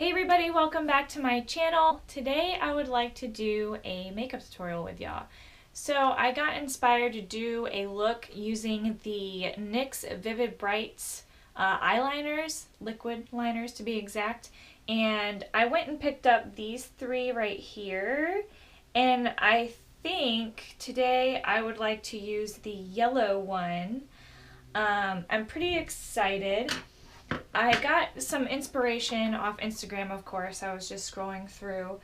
Hey everybody, welcome back to my channel. Today I would like to do a makeup tutorial with y'all. So I got inspired to do a look using the NYX Vivid Brights eyeliners, liquid liners to be exact, and I went and picked up these three right here, and I think today I would like to use the yellow one. I'm pretty excited. I got some inspiration off Instagram, of course. I was just scrolling through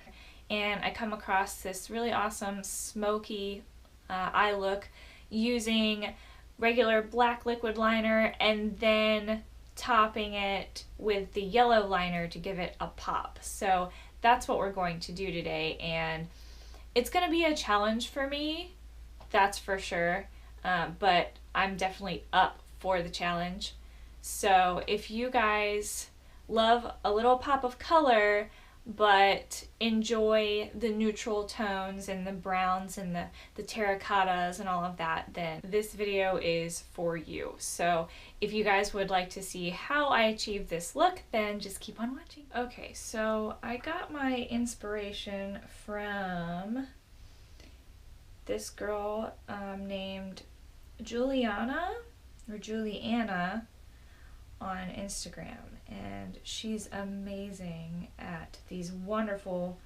and I come across this really awesome smoky eye look using regular black liquid liner and then topping it with the yellow liner to give it a pop. So that's what we're going to do today, and it's going to be a challenge for me, that's for sure, but I'm definitely up for the challenge. So if you guys love a little pop of color but enjoy the neutral tones and the browns and the terracottas and all of that, then this video is for you. So if you guys would like to see how I achieve this look, then just keep on watching. Okay, so I got my inspiration from this girl named Juliana on Instagram, and she's amazing at these wonderful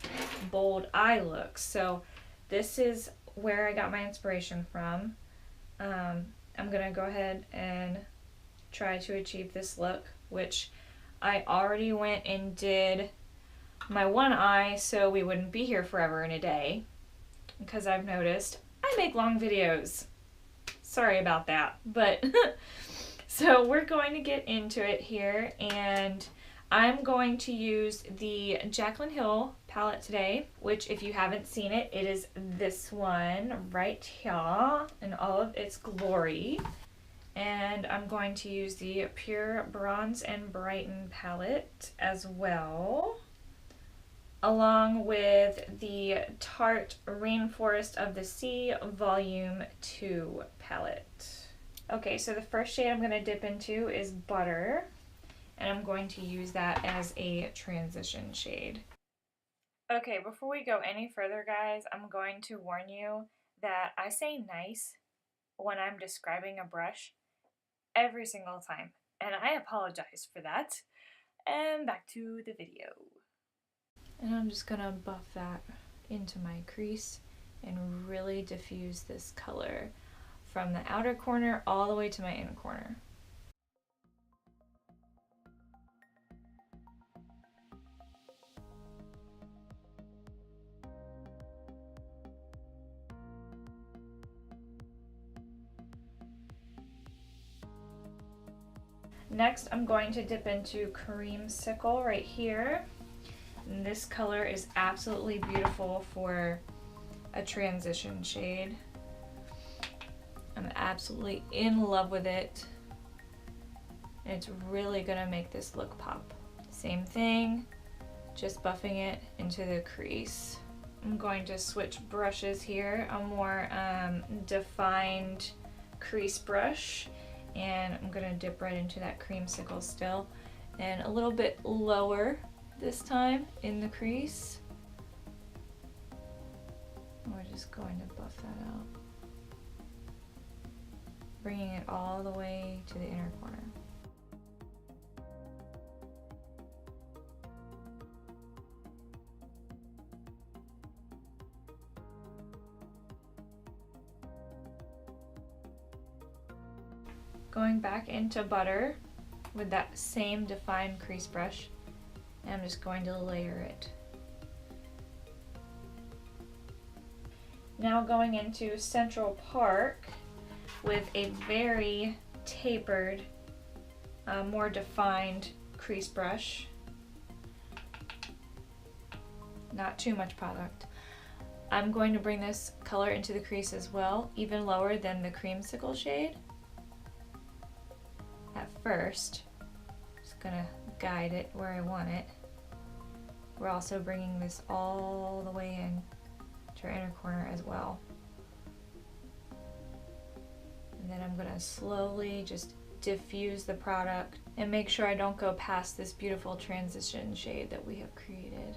bold eye looks. So this is where I got my inspiration from. I'm gonna go ahead and try to achieve this look, which I already went and did my one eye so we wouldn't be here forever and a day, because I've noticed I make long videos. Sorry about that, but so we're going to get into it here, and I'm going to use the Jaclyn Hill palette today, which if you haven't seen it, it is this one right here in all of its glory. And I'm going to use the Pure Bronze and Brighten palette as well, along with the Tarte Rainforest of the Sea Volume 2 palette. Okay, so the first shade I'm going to dip into is Butter, and I'm going to use that as a transition shade. Okay, before we go any further, guys, I'm going to warn you that I say nice when I'm describing a brush every single time, and I apologize for that. And back to the video. And I'm just going to buff that into my crease and really diffuse this color from the outer corner all the way to my inner corner. Next, I'm going to dip into Creamsicle right here. And this color is absolutely beautiful for a transition shade. I'm absolutely in love with it. And it's really gonna make this look pop. Same thing, just buffing it into the crease. I'm going to switch brushes here, a more defined crease brush, and I'm gonna dip right into that Creamsicle still, and a little bit lower this time in the crease. We're just going to buff that out, bringing it all the way to the inner corner. Going back into Butter with that same defined crease brush, and I'm just going to layer it. Now going into Central Park with a very tapered, more defined crease brush. Not too much product. I'm going to bring this color into the crease as well, even lower than the Creamsicle shade. At first, just gonna guide it where I want it. We're also bringing this all the way in to our inner corner as well. And then I'm gonna slowly just diffuse the product and make sure I don't go past this beautiful transition shade that we have created.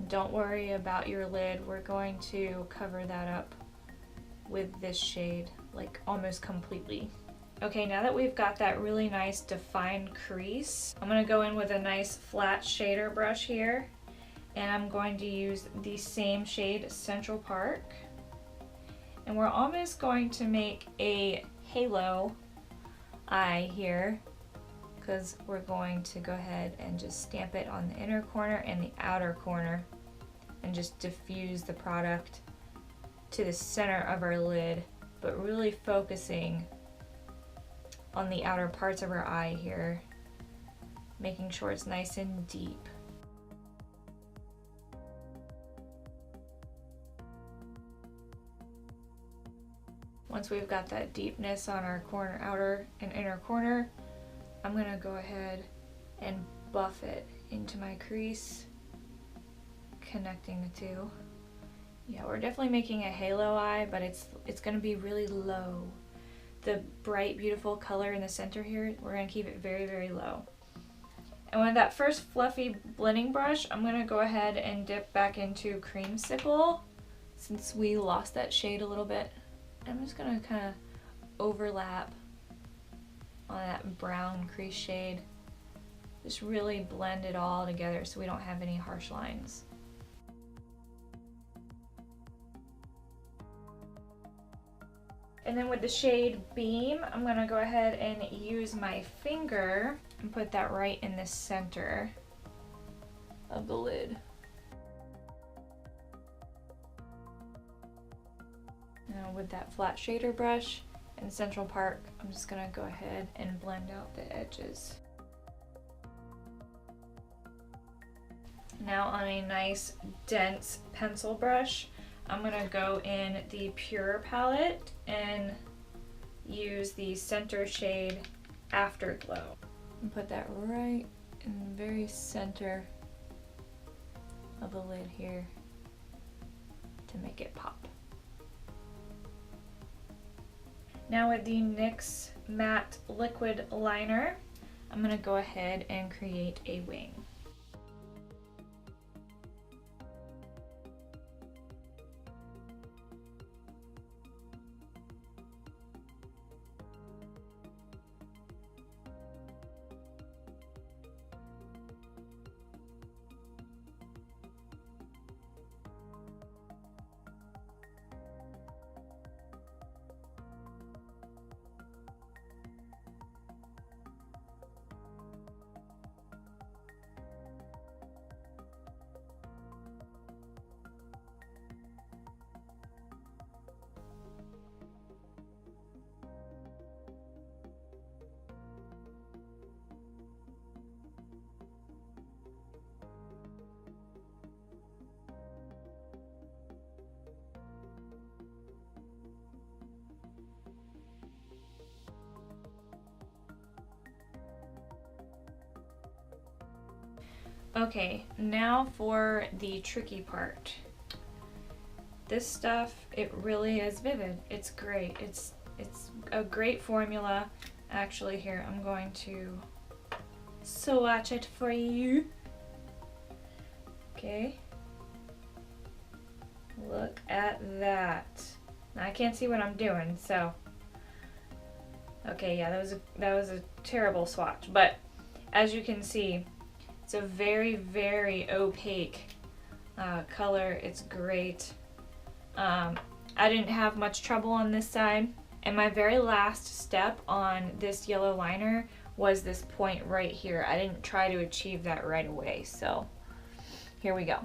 Don't worry about your lid. We're going to cover that up with this shade, like almost completely. Okay, now that we've got that really nice defined crease, I'm gonna go in with a nice flat shader brush here, and I'm going to use the same shade, Central Park. And we're almost going to make a halo eye here, because we're going to go ahead and just stamp it on the inner corner and the outer corner and just diffuse the product to the center of our lid, but really focusing on the outer parts of our eye here, making sure it's nice and deep. Once we've got that deepness on our corner, outer and inner corner, I'm gonna go ahead and buff it into my crease, connecting the two. Yeah, we're definitely making a halo eye, but it's gonna be really low. The bright, beautiful color in the center here, we're gonna keep it very, very low. And with that first fluffy blending brush, I'm gonna go ahead and dip back into Creamsicle, since we lost that shade a little bit. I'm just gonna kind of overlap on that brown crease shade. Just really blend it all together so we don't have any harsh lines. And then with the shade Beam, I'm gonna go ahead and use my finger and put that right in the center of the lid. Now with that flat shader brush and Central Park, I'm just gonna go ahead and blend out the edges. Now on a nice dense pencil brush, I'm gonna go in the Pure palette and use the center shade Afterglow. And put that right in the very center of the lid here to make it pop. Now with the NYX Matte Liquid Liner, I'm gonna go ahead and create a wing. Okay, now for the tricky part. This stuff, it really is vivid. It's great. It's a great formula. Actually, here, I'm going to swatch it for you. Okay. Look at that. Now, I can't see what I'm doing, so. Okay, yeah, that was a terrible swatch, but as you can see, it's a very, very opaque color. It's great. I didn't have much trouble on this side. And my very last step on this yellow liner was this point right here. I didn't try to achieve that right away. So here we go.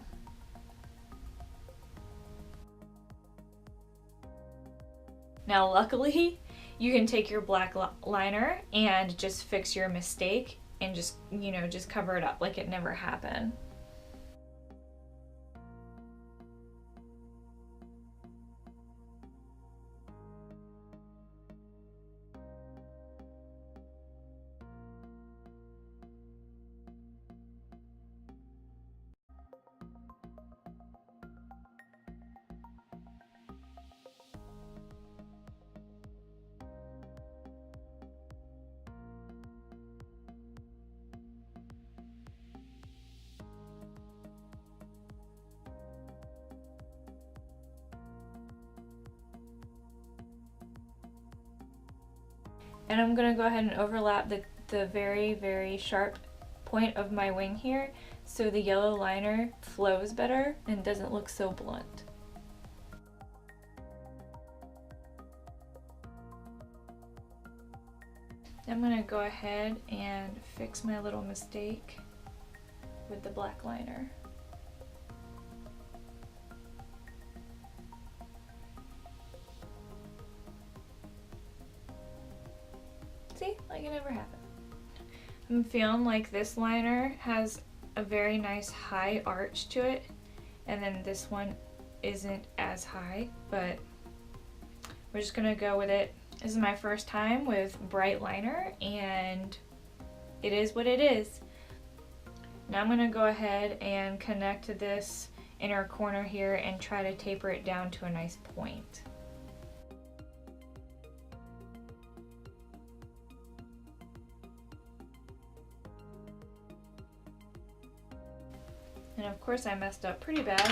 Now luckily, you can take your black liner and just fix your mistake and just, you know, just cover it up like it never happened. And I'm gonna go ahead and overlap the very, very sharp point of my wing here so the yellow liner flows better and doesn't look so blunt. I'm gonna go ahead and fix my little mistake with the black liner. See, like it never happened. I'm feeling like this liner has a very nice high arch to it, and then this one isn't as high, but we're just gonna go with it. This is my first time with bright liner, and it is what it is. Now I'm gonna go ahead and connect this inner corner here and try to taper it down to a nice point. And of course I messed up pretty bad,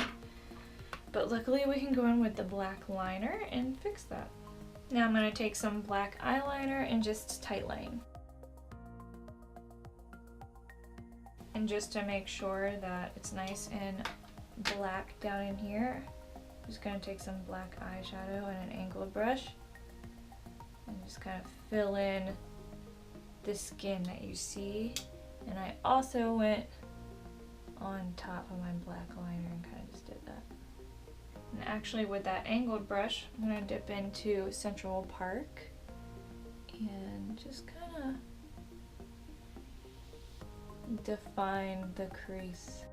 but luckily we can go in with the black liner and fix that. Now I'm going to take some black eyeliner and just tightline. And just to make sure that it's nice and black down in here, I'm just going to take some black eyeshadow and an angled brush and just kind of fill in the skin that you see. And I also went on top of my black liner and kind of just did that. And actually with that angled brush, I'm going to dip into Central Park and just kind of define the crease.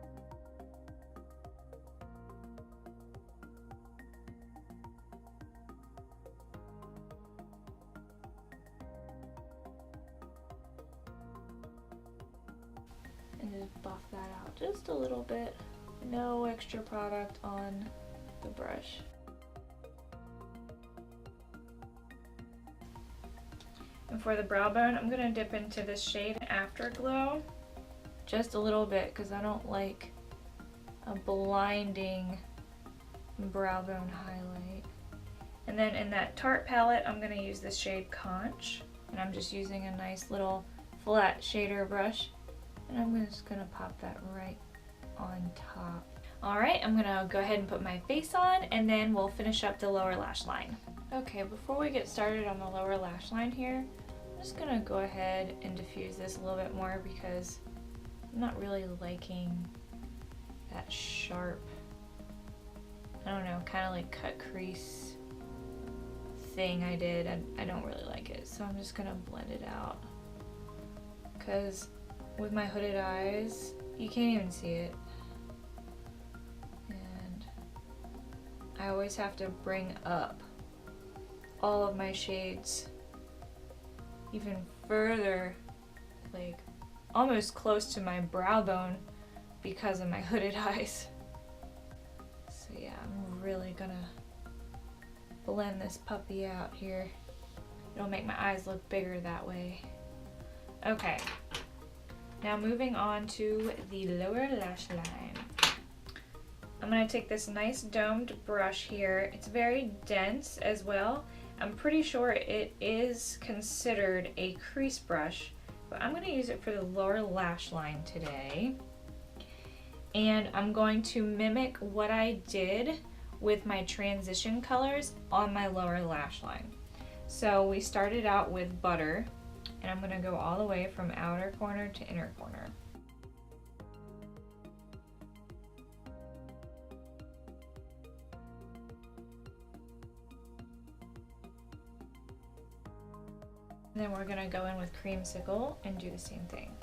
And just buff that out just a little bit. No extra product on the brush. And for the brow bone, I'm going to dip into this shade Afterglow just a little bit because I don't like a blinding brow bone highlight. And then in that Tarte palette, I'm going to use this shade Conch, and I'm just using a nice little flat shader brush, and I'm just going to pop that right on top. Alright, I'm gonna go ahead and put my face on, and then we'll finish up the lower lash line. Okay, before we get started on the lower lash line here, I'm just gonna go ahead and diffuse this a little bit more because I'm not really liking that sharp, I don't know, kind of like cut crease thing I did. I don't really like it, so I'm just gonna blend it out because with my hooded eyes, you can't even see it. I always have to bring up all of my shades even further, like almost close to my brow bone because of my hooded eyes. So yeah, I'm really gonna blend this puppy out here. It'll make my eyes look bigger that way. Okay, now moving on to the lower lash line. I'm going to take this nice domed brush here. It's very dense as well. I'm pretty sure it is considered a crease brush, but I'm going to use it for the lower lash line today. And I'm going to mimic what I did with my transition colors on my lower lash line. So we started out with Butter, and I'm going to go all the way from outer corner to inner corner. And then we're gonna go in with Creamsicle and do the same thing.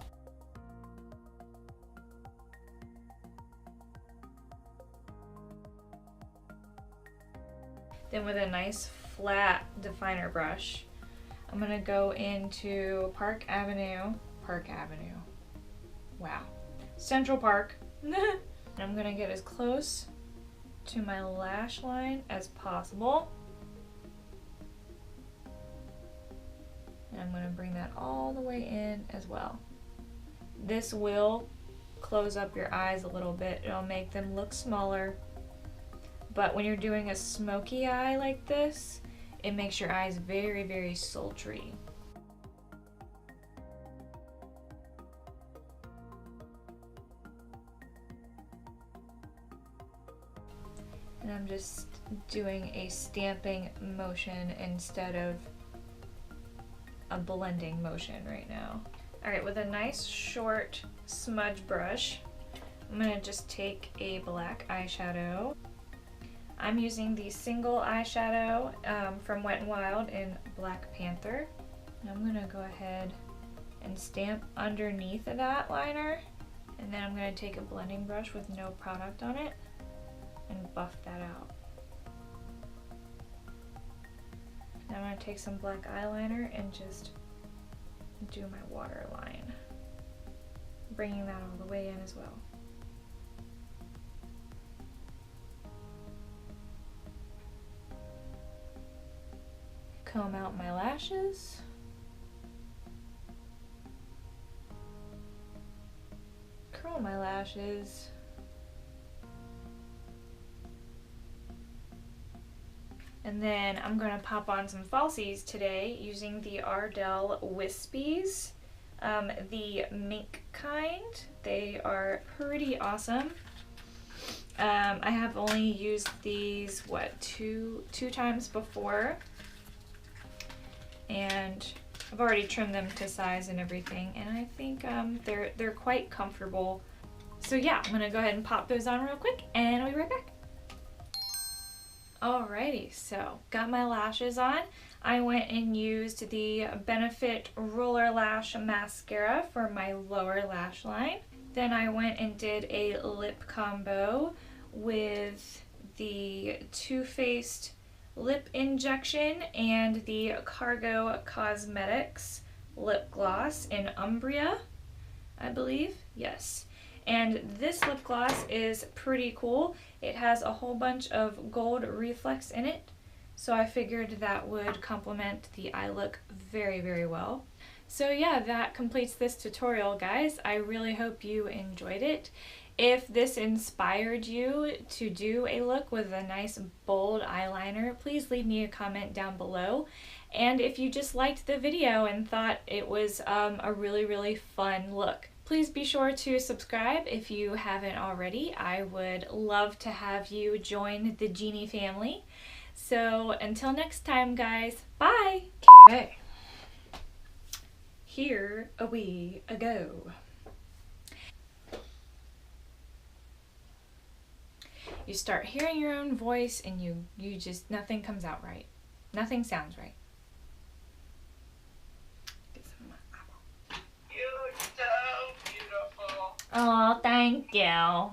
Then with a nice flat definer brush, I'm gonna go into Park Avenue, wow, Central Park, and I'm gonna get as close to my lash line as possible. And I'm going to bring that all the way in as well. This will close up your eyes a little bit. It'll make them look smaller. But when you're doing a smoky eye like this, it makes your eyes very, very sultry. And I'm just doing a stamping motion instead of a blending motion right now. All right, with a nice short smudge brush, I'm gonna just take a black eyeshadow. I'm using the single eyeshadow from WetnWild in Black Panther. And I'm gonna go ahead and stamp underneath of that liner, and then I'm gonna take a blending brush with no product on it and buff that out. Now I'm gonna take some black eyeliner and just do my waterline, bringing that all the way in as well. Comb out my lashes. Curl my lashes. And then I'm going to pop on some falsies today using the Ardell Wispies, the Mink kind. They are pretty awesome. I have only used these, two times before. And I've already trimmed them to size and everything, and I think they're quite comfortable. So yeah, I'm gonna go ahead and pop those on real quick, and I'll be right back. Alrighty, so got my lashes on. I went and used the Benefit Roller Lash Mascara for my lower lash line. Then I went and did a lip combo with the Too Faced lip injection and the Cargo Cosmetics lip gloss in Umbria, I believe. Yes. And this lip gloss is pretty cool. It has a whole bunch of gold reflex in it, so I figured that would complement the eye look very, very well. So yeah, that completes this tutorial, guys. I really hope you enjoyed it. If this inspired you to do a look with a nice bold eyeliner, please leave me a comment down below. And if you just liked the video and thought it was a really, really fun look, please be sure to subscribe if you haven't already. I would love to have you join the Genie family. So until next time, guys, bye! Okay, here we go. You start hearing your own voice and you just, nothing comes out right. Nothing sounds right. Get some of my eyeball. You're so beautiful. Oh, thank you.